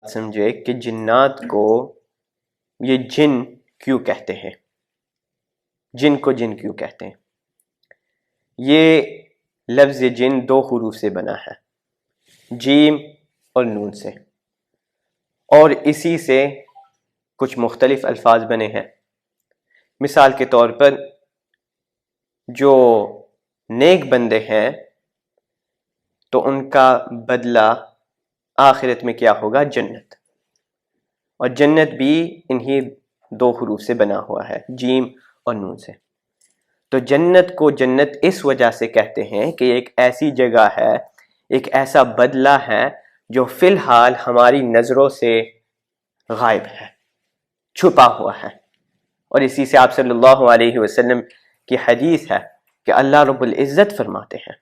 سمجھے کہ جنات کو یہ جن کیوں کہتے ہیں، جن کو جن کیوں کہتے ہیں۔ یہ لفظ جن دو حروف سے بنا ہے، جیم اور نون سے، اور اسی سے کچھ مختلف الفاظ بنے ہیں۔ مثال کے طور پر جو نیک بندے ہیں تو ان کا بدلہ آخرت میں کیا ہوگا؟ جنت، اور جنت بھی انہی دو حروف سے بنا ہوا ہے، جیم اور نون سے۔ تو جنت کو جنت اس وجہ سے کہتے ہیں کہ ایک ایسی جگہ ہے، ایک ایسا بدلہ ہے جو فی الحال ہماری نظروں سے غائب ہے، چھپا ہوا ہے۔ اور اسی سے آپ صلی اللہ علیہ وسلم کی حدیث ہے کہ اللہ رب العزت فرماتے ہیں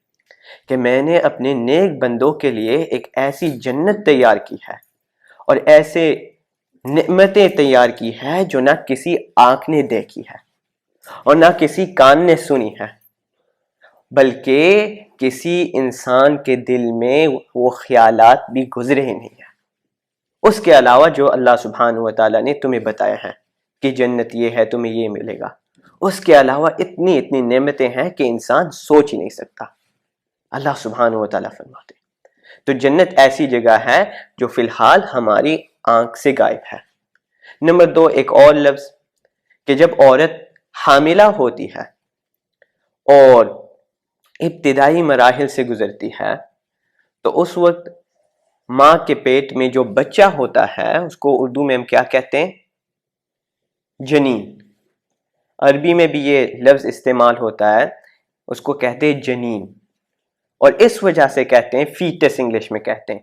کہ میں نے اپنے نیک بندوں کے لیے ایک ایسی جنت تیار کی ہے اور ایسے نعمتیں تیار کی ہے جو نہ کسی آنکھ نے دیکھی ہے اور نہ کسی کان نے سنی ہے، بلکہ کسی انسان کے دل میں وہ خیالات بھی گزرے ہی نہیں ہیں، اس کے علاوہ جو اللہ سبحانہ و تعالیٰ نے تمہیں بتایا ہے کہ جنت یہ ہے، تمہیں یہ ملے گا۔ اس کے علاوہ اتنی اتنی نعمتیں ہیں کہ انسان سوچ ہی نہیں سکتا، اللہ سبحانہ و تعالیٰ فرماتے ہیں۔ تو جنت ایسی جگہ ہے جو فی الحال ہماری آنکھ سے غائب ہے۔ نمبر 2، ایک اور لفظ کہ جب عورت حاملہ ہوتی ہے اور ابتدائی مراحل سے گزرتی ہے تو اس وقت ماں کے پیٹ میں جو بچہ ہوتا ہے اس کو اردو میں ہم کیا کہتے ہیں؟ جنین۔ عربی میں بھی یہ لفظ استعمال ہوتا ہے، اس کو کہتے ہیں جنین، اور اس وجہ سے کہتے ہیں فیٹس، انگلش میں کہتے ہیں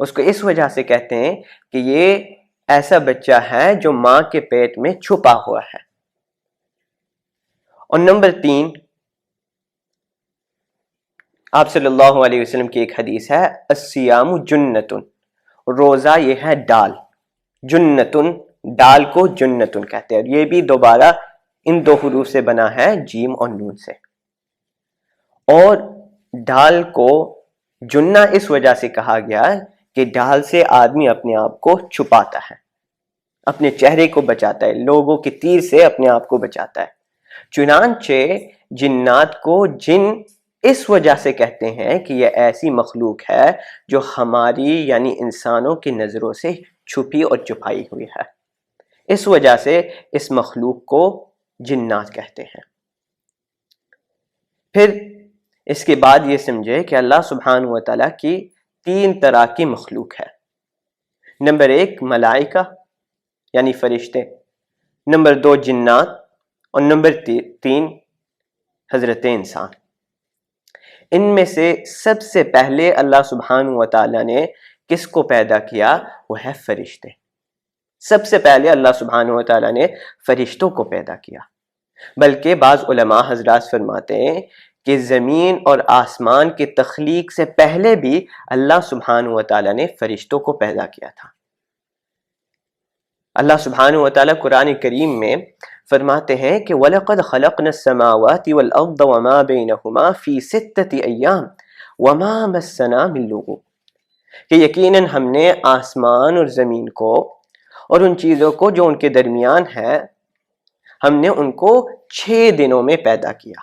اس کو، اس وجہ سے کہتے ہیں کہ یہ ایسا بچہ ہے جو ماں کے پیٹ میں چھپا ہوا ہے۔ اور نمبر 3، آپ صلی اللہ علیہ وسلم کی ایک حدیث ہے، الصیام جنتن، روزہ یہ ہے ڈال، جنتن، ڈال کو جنتن کہتے ہیں، اور یہ بھی دوبارہ ان دو حروف سے بنا ہے، جیم اور نون سے۔ اور ڈال کو جنہ اس وجہ سے کہا گیا کہ ڈال سے آدمی اپنے آپ کو چھپاتا ہے، اپنے چہرے کو بچاتا ہے، لوگوں کے تیر سے اپنے آپ کو بچاتا ہے۔ چنانچہ جنات کو جن اس وجہ سے کہتے ہیں کہ یہ ایسی مخلوق ہے جو ہماری یعنی انسانوں کی نظروں سے چھپی اور چھپائی ہوئی ہے، اس وجہ سے اس مخلوق کو جنات کہتے ہیں۔ پھر اس کے بعد یہ سمجھے کہ اللہ سبحانہ و تعالیٰ کی 3 طرح کی مخلوق ہے۔ نمبر 1 ملائکہ یعنی فرشتے، نمبر 2 جنات، اور نمبر 3 حضرت انسان۔ ان میں سے سب سے پہلے اللہ سبحانہ و تعالیٰ نے کس کو پیدا کیا؟ وہ ہے فرشتے۔ سب سے پہلے اللہ سبحانہ و تعالیٰ نے فرشتوں کو پیدا کیا، بلکہ بعض علماء حضرات فرماتے ہیں کہ زمین اور آسمان کی تخلیق سے پہلے بھی اللہ سبحانہ و تعالیٰ نے فرشتوں کو پیدا کیا تھا۔ اللہ سبحانہ و تعالیٰ قرآن کریم میں فرماتے ہیں کہ وَلَقَدْ خَلَقْنَا السَّمَاوَاتِ وَالْأَرْضَ وَمَا بَيْنَهُمَا فِي 6 أَيَّامٍ وَمَا مَسَّنَا مِن لُغُوبٍ، کہ یقیناً ہم نے آسمان اور زمین کو اور ان چیزوں کو جو ان کے درمیان ہے، ہم نے ان کو 6 دنوں میں پیدا کیا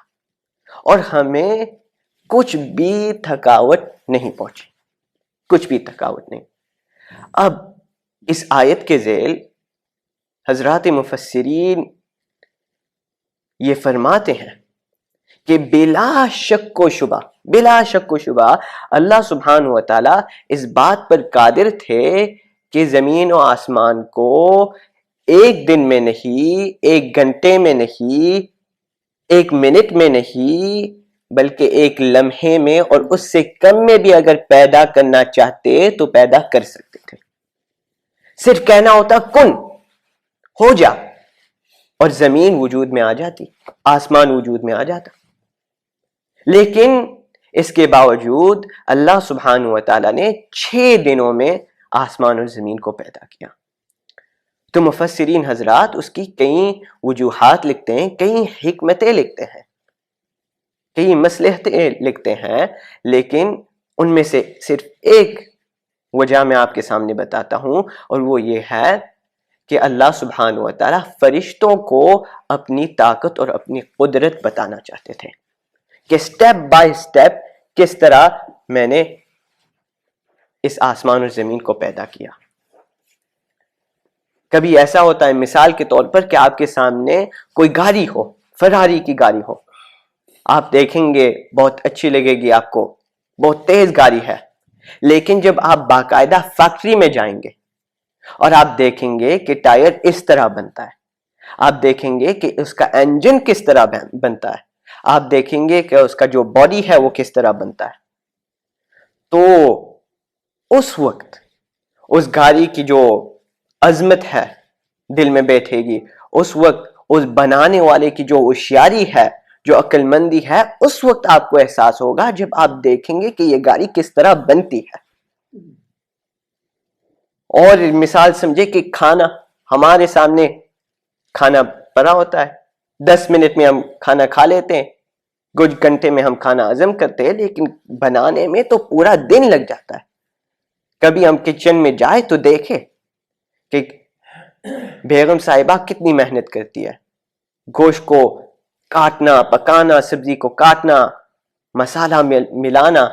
اور ہمیں کچھ بھی تھکاوٹ نہیں پہنچی، کچھ بھی تھکاوٹ نہیں۔ اب اس آیت کے ذیل حضرات مفسرین یہ فرماتے ہیں کہ بلا شک و شبہ اللہ سبحانہ و تعالیٰ اس بات پر قادر تھے کہ زمین و آسمان کو ایک دن میں نہیں، ایک گھنٹے میں نہیں، ایک منٹ میں نہیں، بلکہ ایک لمحے میں اور اس سے کم میں بھی اگر پیدا کرنا چاہتے تو پیدا کر سکتے تھے۔ صرف کہنا ہوتا کن ہو جا اور زمین وجود میں آ جاتی، آسمان وجود میں آ جاتا۔ لیکن اس کے باوجود اللہ سبحانہ و تعالیٰ نے 6 دنوں میں آسمان اور زمین کو پیدا کیا۔ تو مفسرین حضرات اس کی کئی وجوہات لکھتے ہیں، کئی حکمتیں لکھتے ہیں، کئی مصلحتیں لکھتے ہیں، لیکن ان میں سے صرف ایک وجہ میں آپ کے سامنے بتاتا ہوں، اور وہ یہ ہے کہ اللہ سبحانہ و تعالیٰ فرشتوں کو اپنی طاقت اور اپنی قدرت بتانا چاہتے تھے کہ سٹیپ بائی سٹیپ کس طرح میں نے اس آسمان اور زمین کو پیدا کیا۔ کبھی ایسا ہوتا ہے مثال کے طور پر کہ آپ کے سامنے کوئی گاڑی ہو، فراری کی گاڑی ہو، آپ دیکھیں گے بہت اچھی لگے گی آپ کو، بہت تیز گاڑی ہے، لیکن جب آپ باقاعدہ فیکٹری میں جائیں گے اور آپ دیکھیں گے کہ ٹائر اس طرح بنتا ہے، آپ دیکھیں گے کہ اس کا انجن کس طرح بنتا ہے، آپ دیکھیں گے کہ اس کا جو باڈی ہے وہ کس طرح بنتا ہے، تو اس وقت اس گاڑی کی جو عظمت ہے دل میں بیٹھے گی، اس وقت اس بنانے والے کی جو ہوشیاری ہے، جو عقل مندی ہے، اس وقت آپ کو احساس ہوگا جب آپ دیکھیں گے کہ یہ گاڑی کس طرح بنتی ہے۔ اور مثال سمجھے کہ کھانا ہمارے سامنے کھانا پڑا ہوتا ہے، 10 منٹ میں ہم کھانا کھا لیتے ہیں، کچھ گھنٹے میں ہم کھانا ہضم کرتے ہیں، لیکن بنانے میں تو پورا دن لگ جاتا ہے۔ کبھی ہم کچن میں جائے تو دیکھیں کہ بیگم صاحبہ کتنی محنت کرتی ہے، گوشت کو کاٹنا، پکانا، سبزی کو کاٹنا، مسالہ ملانا،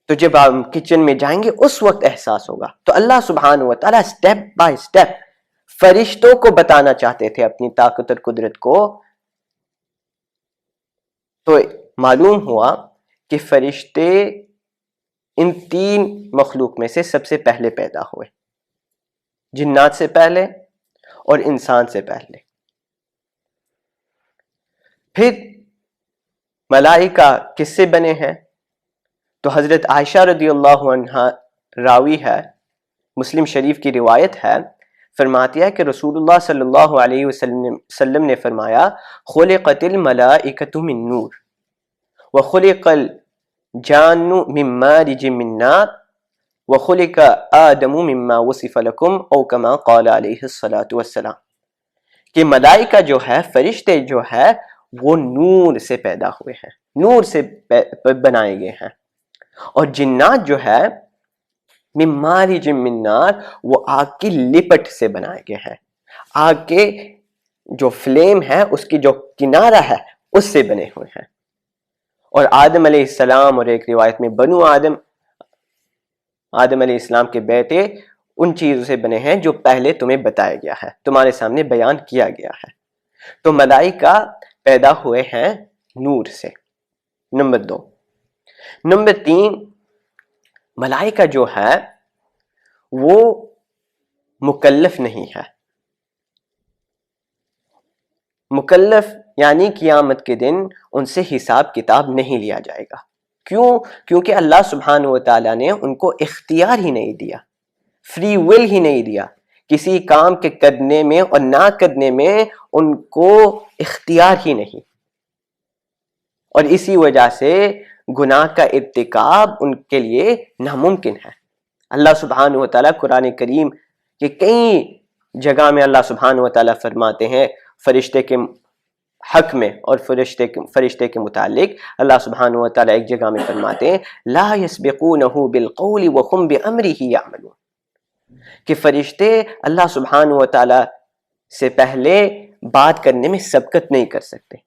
تو جب آپ کچن میں جائیں گے اس وقت احساس ہوگا۔ تو اللہ سبحانہ و تعالیٰ سٹیپ بائی سٹیپ فرشتوں کو بتانا چاہتے تھے اپنی طاقت اور قدرت کو، تو معلوم ہوا کہ فرشتے ان 3 مخلوق میں سے سب سے پہلے پیدا ہوئے، جنات سے پہلے اور انسان سے پہلے۔ پھر ملائکہ کس سے بنے ہیں؟ تو حضرت عائشہ رضی اللہ عنہا راوی ہے، مسلم شریف کی روایت ہے، فرماتی ہے کہ رسول اللہ صلی اللہ علیہ وسلم نے فرمایا خلقت الملائکۃ من نور وخلق الجان من مارج من نار وخلق آدم مما وصف لكم او کما قال علیہ الصلاۃ والسلام، کہ ملائکہ جو ہے، فرشتے جو ہے، وہ نور سے پیدا ہوئے ہیں، نور سے بنائے گئے ہیں، اور جنات جو ہے من مارج من نار، وہ آگ کی لپٹ سے بنائے گئے ہیں، آگ کے جو فلیم ہے اس کی جو کنارہ ہے اس سے بنے ہوئے ہیں۔ اور آدم علیہ السلام، اور ایک روایت میں بنو آدم، آدم علیہ السلام کے بیٹے ان چیزوں سے بنے ہیں جو پہلے تمہیں بتایا گیا ہے، تمہارے سامنے بیان کیا گیا ہے۔ تو ملائکہ پیدا ہوئے ہیں نور سے، نمبر 2۔ نمبر 3، ملائکہ جو ہے وہ مکلف نہیں ہے۔ مکلف یعنی قیامت کے دن ان سے حساب کتاب نہیں لیا جائے گا۔ کیوں؟ کیونکہ اللہ سبحانہ و تعالیٰ نے ان کو اختیار ہی نہیں دیا، فری ول ہی نہیں دیا، کسی کام کے کرنے میں اور نہ کرنے میں ان کو اختیار ہی نہیں، اور اسی وجہ سے گناہ کا ارتکاب ان کے لیے ناممکن ہے۔ اللہ سبحانہ و تعالیٰ قرآن کریم کے کئی جگہ میں اللہ سبحانہ و تعالیٰ فرماتے ہیں فرشتے کے حق میں، اور فرشتے کے متعلق اللہ سبحانہ و تعالیٰ ایک جگہ میں فرماتے ہیں لا يسبقونه بالقول وهم بأمره يعملون، کہ فرشتے اللہ سبحانہ و تعالیٰ سے پہلے بات کرنے میں سبقت نہیں کر سکتے،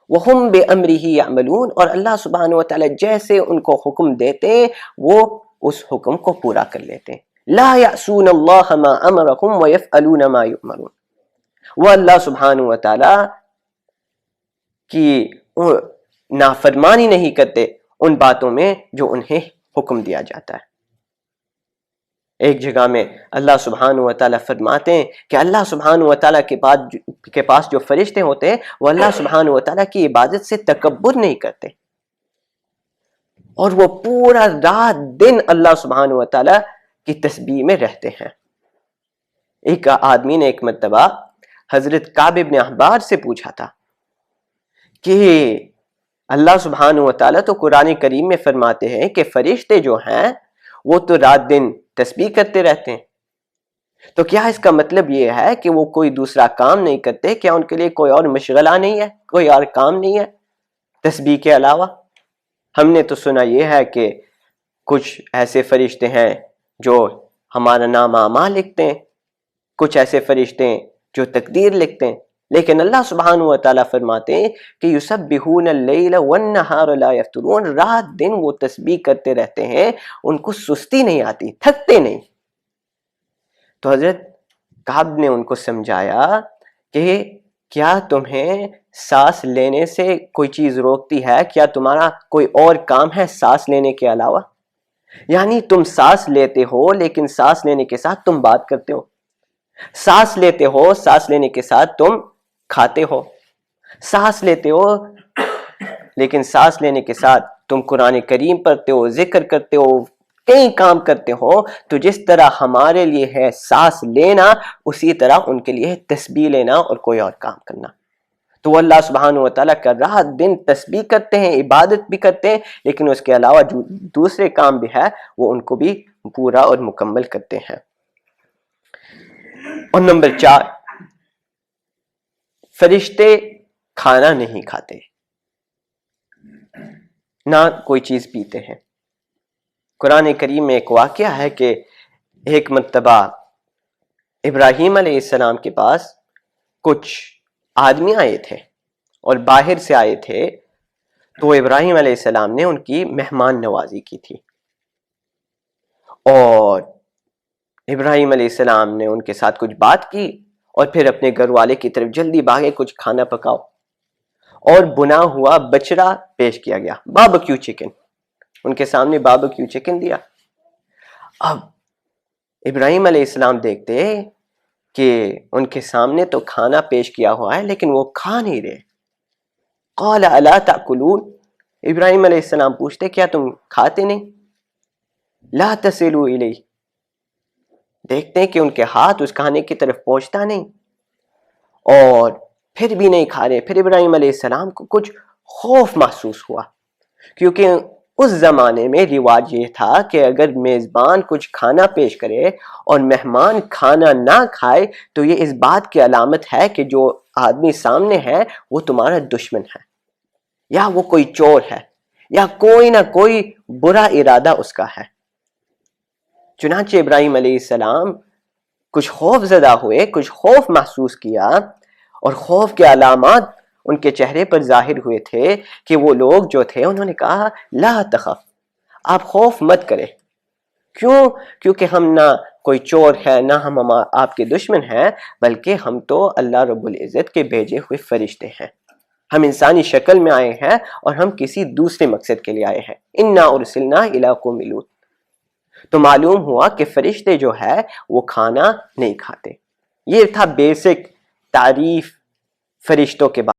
وهم بأمره يعملون، اور اللہ سبحانہ و تعالیٰ جیسے ان کو حکم دیتے ہیں وہ اس حکم کو پورا کر لیتے ہیں۔ لا يعصون الله ما امرهم ويفعلون ما يؤمرون، وہ اللہ سبحانہ و تعالیٰ کی نافرمانی نہیں کرتے ان باتوں میں جو انہیں حکم دیا جاتا ہے۔ ایک جگہ میں اللہ سبحانہ و تعالیٰ فرماتے ہیں کہ اللہ سبحانہ و تعالیٰ کے پاس جو فرشتے ہوتے ہیں وہ اللہ سبحانہ و تعالیٰ کی عبادت سے تکبر نہیں کرتے، اور وہ پورا رات دن اللہ سبحانہ و تعالیٰ کی تسبیح میں رہتے ہیں۔ ایک آدمی نے ایک مرتبہ حضرت کعب ابن احبار سے پوچھا تھا کہ اللہ سبحانہ و تعالیٰ تو قرآن کریم میں فرماتے ہیں کہ فرشتے جو ہیں وہ تو رات دن تسبیح کرتے رہتے ہیں، تو کیا اس کا مطلب یہ ہے کہ وہ کوئی دوسرا کام نہیں کرتے؟ کیا ان کے لیے کوئی اور مشغلہ نہیں ہے، کوئی اور کام نہیں ہے تسبیح کے علاوہ؟ ہم نے تو سنا یہ ہے کہ کچھ ایسے فرشتے ہیں جو ہمارا نام اعمال لکھتے ہیں، کچھ ایسے فرشتے ہیں جو تقدیر لکھتے ہیں، لیکن اللہ سبحانہ و تعالیٰ فرماتے ہیں کہ یسبحون اللیل والنہار لا یفترون، رات دن وہ تسبیح کرتے رہتے ہیں، ان کو سستی نہیں آتی، تھکتے نہیں۔ تو حضرت کعب نے ان کو سمجھایا کہ کیا تمہیں سانس لینے سے کوئی چیز روکتی ہے؟ کیا تمہارا کوئی اور کام ہے سانس لینے کے علاوہ؟ یعنی تم سانس لیتے ہو لیکن سانس لینے کے ساتھ تم بات کرتے ہو، سانس لیتے ہو سانس لینے کے ساتھ تم کھاتے ہو، سانس لیتے ہو لیکن سانس لینے کے ساتھ تم قرآن کریم پڑھتے ہو، ذکر کرتے ہو، کئی کام کرتے ہو۔ تو جس طرح ہمارے لیے ہے سانس لینا، اسی طرح ان کے لیے ہے تسبیح لینا اور کوئی اور کام کرنا۔ تو اللہ سبحانہ و تعالیٰ کا رات دن تسبیح کرتے ہیں، عبادت بھی کرتے ہیں، لیکن اس کے علاوہ جو دوسرے کام بھی ہے وہ ان کو بھی پورا اور مکمل کرتے ہیں۔ اور نمبر 4، فرشتے کھانا نہیں کھاتے، نہ کوئی چیز پیتے ہیں۔ قرآن کریم میں ایک واقعہ ہے کہ ایک مرتبہ ابراہیم علیہ السلام کے پاس کچھ آدمی آئے تھے اور باہر سے آئے تھے، تو ابراہیم علیہ السلام نے ان کی مہمان نوازی کی تھی، اور ابراہیم علیہ السلام نے ان کے ساتھ کچھ بات کی اور پھر اپنے گھر والے کی طرف جلدی بھاگے، کچھ کھانا پکاؤ، اور بنا ہوا بچڑا پیش کیا گیا، باربیکیو چکن، ان کے سامنے باربیکیو چکن دیا۔ اب ابراہیم علیہ السلام دیکھتے کہ ان کے سامنے تو کھانا پیش کیا ہوا ہے لیکن وہ کھا نہیں رہے۔ قال الا تاکلون، ابراہیم علیہ السلام پوچھتے کیا تم کھاتے نہیں؟ لا تصلوا الیہ، دیکھتے ہیں کہ ان کے ہاتھ اس کھانے کی طرف پہنچتا نہیں، اور پھر بھی نہیں کھا رہے۔ پھر ابراہیم علیہ السلام کو کچھ خوف محسوس ہوا، کیونکہ اس زمانے میں رواج یہ تھا کہ اگر میزبان کچھ کھانا پیش کرے اور مہمان کھانا نہ کھائے تو یہ اس بات کی علامت ہے کہ جو آدمی سامنے ہے وہ تمہارا دشمن ہے، یا وہ کوئی چور ہے، یا کوئی نہ کوئی برا ارادہ اس کا ہے۔ چنانچہ ابراہیم علیہ السلام کچھ خوف زدہ ہوئے، کچھ خوف محسوس کیا، اور خوف کے علامات ان کے چہرے پر ظاہر ہوئے تھے کہ وہ لوگ جو تھے انہوں نے کہا لا تخف، آپ خوف مت کریں۔ کیوں؟ کیونکہ ہم نہ کوئی چور ہے، نہ ہم آپ کے دشمن ہیں، بلکہ ہم تو اللہ رب العزت کے بھیجے ہوئے فرشتے ہیں، ہم انسانی شکل میں آئے ہیں اور ہم کسی دوسرے مقصد کے لیے آئے ہیں۔ انا ارسلنا الی قوم لوط۔ تو معلوم ہوا کہ فرشتے جو ہے وہ کھانا نہیں کھاتے۔ یہ تھا بیسک تعریف فرشتوں کے بارے